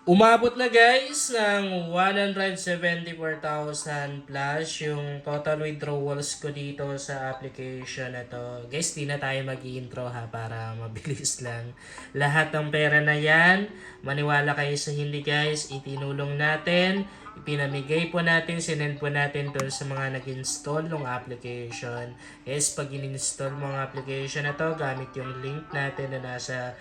Umabot na guys ng 174,000 plus yung total withdrawals ko dito sa application na to. Guys, di na tayo mag-intro ha para mabilis lang. Lahat ng pera na yan, maniwala kayo sa hindi guys, itinulong natin, ipinamigay po natin, sinend po natin doon sa mga nag-install ng application. Guys, pag in-install mo ang application na to, gamit yung link natin na nasa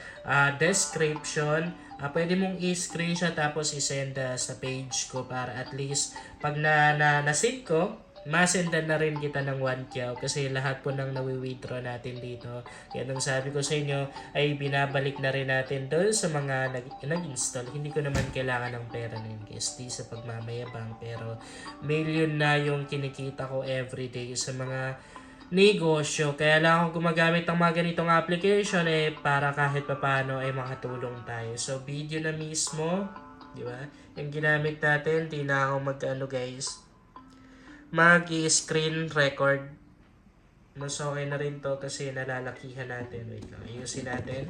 description, pwede mong i-screenshot tapos i-send sa page ko para at least pag na-send ko, masendan na rin kita ng 1K kasi lahat po ng nawi-withdraw natin dito. Kaya nung sabi ko sa inyo ay binabalik na rin natin doon sa mga nag-install. Hindi ko naman kailangan ng pera na yun guys, di sa pagmamayabang, pero million na yung kinikita ko everyday sa mga negosyo. Kaya lang ako gumagamit ng mga ganitong application para kahit papaano ay makatulong tayo. So video na mismo, di ba? Yung ginamit natin, di na ako guys, mag-screen record. Mas okay na rin to kasi nalalakihan natin. Wait lang, ayusin natin.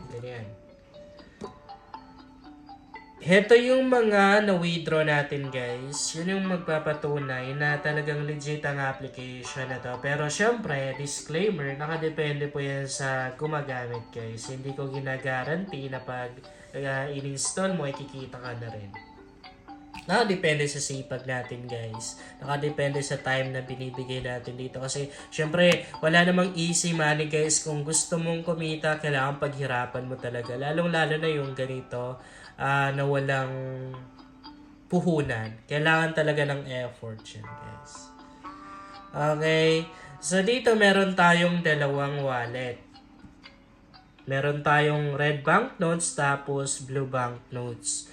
Ganyan. Heto yung mga na-withdraw natin guys. Yun yung magpapatunay na talagang legit ang application na to. Pero syempre, disclaimer, nakadepende po yan sa gumagamit guys. Hindi ko ginagaranti na pag in-install mo, ikikita ka na rin. Nakadepende sa sipag natin guys. Nakadepende sa time na binibigay natin dito. Kasi syempre wala namang easy money guys. Kung gusto mong kumita, kailangan paghirapan mo talaga. Lalong lalo na yung ganito na walang puhunan. Kailangan talaga ng effort yan guys. Okay. So dito meron tayong dalawang wallet. Meron tayong red banknotes tapos blue banknotes.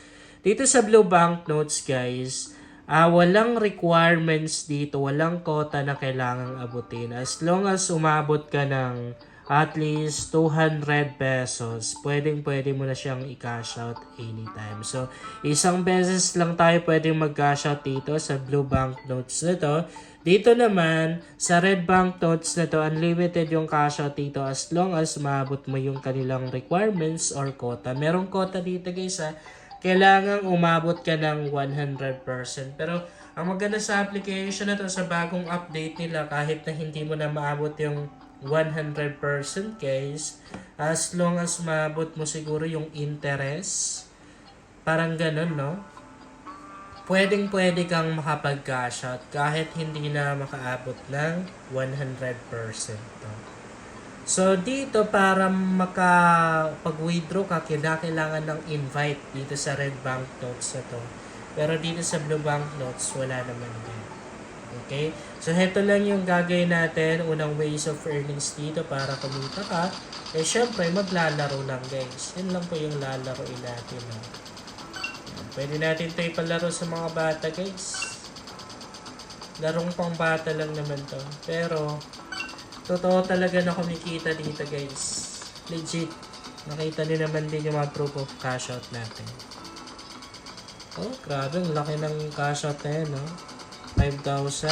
Dito sa blue banknotes guys, walang requirements dito, walang quota na kailangang abutin. As long as umabot ka ng at least 200 pesos, pwede mo na siyang i-cash out anytime. So, isang beses lang tayo pwedeng mag-cash out dito sa blue banknotes na to. Dito naman, sa red banknotes na to, unlimited yung cash out dito as long as maabot mo yung kanilang requirements or quota. Merong quota dito guys kailangang umabot ka ng 100%. Pero ang maganda sa application na to, sa bagong update nila, kahit na hindi mo na maabot yung 100% guys, as long as maabot mo siguro yung interest, parang ganun, no? Pwede kang makapag-cash out kahit hindi na makaabot ng 100%. No? So, dito para makapag-withdraw ka, kailangan ng invite dito sa red banknotes na to. Pero dito sa blue banknotes, wala naman yan. Okay? So, heto lang yung gagawin natin. Unang ways of earnings dito para kumita ka. Syempre, maglalaro lang guys. Yan lang po yung lalaroin natin. No? Pwede natin ito ipalaro sa mga bata guys. Larong pang bata lang naman to. Pero, totoo talaga na kumikita dito guys. Legit. Nakita niyo naman din yung mga proof of cash out natin. Oh, grabe. Ang laki ng cash out na yan, no? 5,000.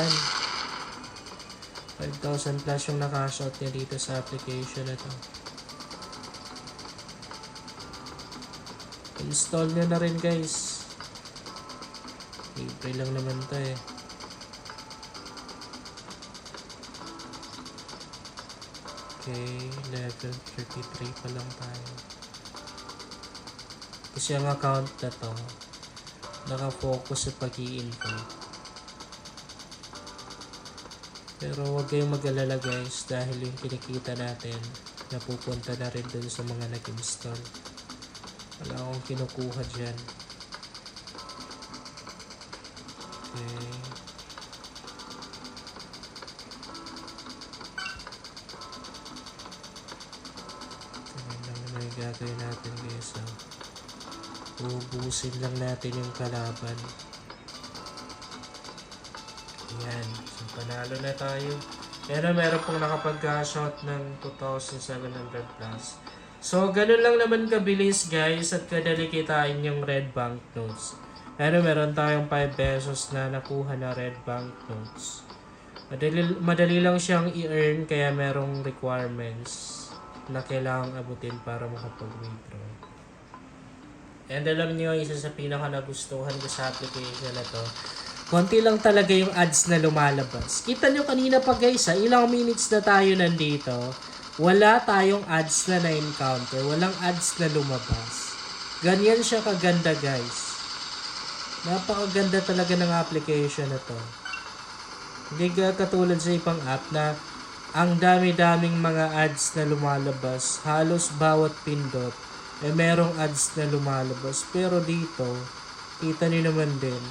5,000 plus yung na-cash out niya dito sa application na to. Install nyo na rin guys. Libre lang naman to Okay, level 33 pa lang tayo. Kasi ang account na to, nakafocus sa pag-i-invite. Pero huwag kayong mag-alala guys, dahil yung kinikita natin, napupunta na rin dun sa mga nag-install. Wala akong kinukuha dyan. Okay. Gagawin natin guys ubusin lang natin yung kalaban. Ayan, so panalo na tayo. Pero meron pong nakapag-cash out ng 2,700 plus. So ganun lang naman kabilis guys at kadali kitain yung red banknotes. Pero meron tayong 5 pesos na nakuha na red banknotes. Madali lang siyang i-earn kaya merong requirements na kailangang abutin para makapag-withdraw. And alam niyo, isa sa pinaka nagustuhan ko sa application na to, konti lang talaga yung ads na lumalabas. Kita nyo kanina pa guys, ilang minutes na tayo nandito, wala tayong ads na na-encounter, walang ads na lumabas. Ganyan siya kaganda guys. Napakaganda talaga ng application na to. Hindi katulad sa ibang app na ang dami-daming mga ads na lumalabas. Halos bawat pindot merong ads na lumalabas. Pero dito, kita niyo naman din,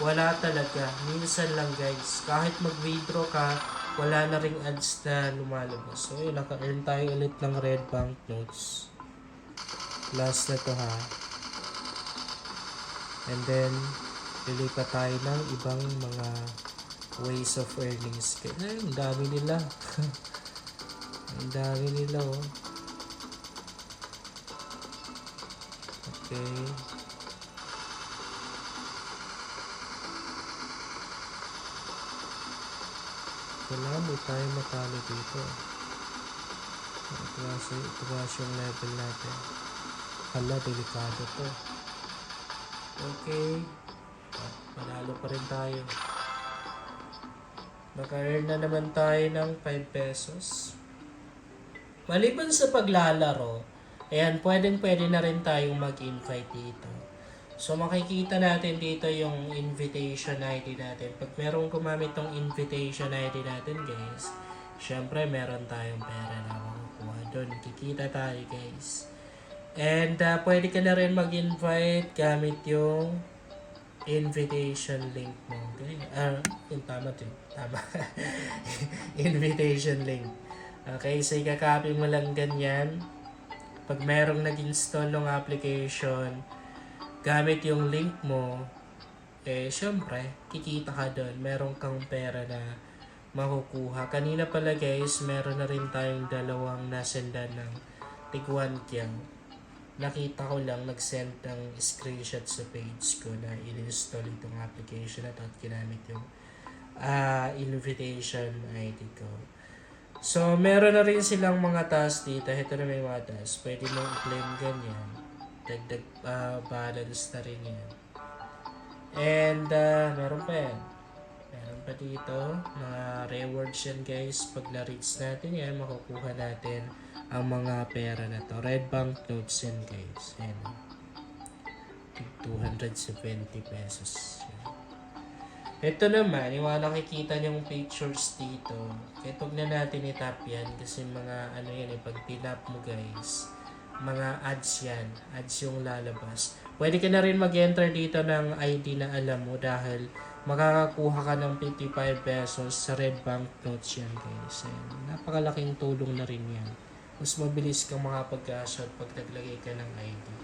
wala talaga. Minsan lang guys. Kahit mag-withdraw ka, wala na ring ads na lumalabas. So yun, naka-earn tayo ulit ng red banknotes. Last na to ha. And then, lilipat tayo ng ibang mga ways of earnings. Ay, ang dami nila. Ang dami nila oh. Okay. Kailangan mo tayo matalo dito. Ito yung level natin. Hala, delikado to. Okay. Panalo pa rin tayo. Naka-earn na naman tayo ng 5 pesos. Maliban sa paglalaro, ayan, pwede na rin tayong mag-invite dito. So, makikita natin dito yung invitation ID natin. Pag merong gumamit tong invitation ID natin, guys, syempre, meron tayong pera na makukuha doon. Kikita tayo, guys. And, pwede ka na rin mag-invite gamit yung invitation link mo. Okay? Yung tama din. Tama. Invitation link. Okay, so ikakopy mo lang ganyan. Pag merong nag-install ng application, gamit yung link mo, syempre, kikita ka doon. Meron kang pera na makukuha. Kanina pala guys, meron na rin tayong dalawang nasendan ng tig-1 kyang. Nakita ko lang, nag-send ng screenshot sa page ko na in-install itong application na ito at ginamit yung invitation ID ko. So, meron na rin silang mga task dito. Ito na may mga task. Pwede mong i-claim ganyan. Dagdag balance na rin yan. And, meron pa yan. Meron pa dito. Mga rewards yan guys. Pag na-reach natin yan, makukuha natin ang mga pera na to. Red banknotes yan guys. Ayan. 270 pesos. Ito naman, yung nakikita niyong pictures dito. Kaya huwag na natin itap yan. Kasi mga ano yan pag tinap mo guys, mga ads yan. Ads yung lalabas. Pwede ka na rin mag-enter dito ng ID na alam mo dahil makakakuha ka ng 55 pesos sa red banknotes yan guys. Ayan. Napakalaking tulong na rin yan. Mas mabilis kang makapag-cash out pag naglagay ka ng ID.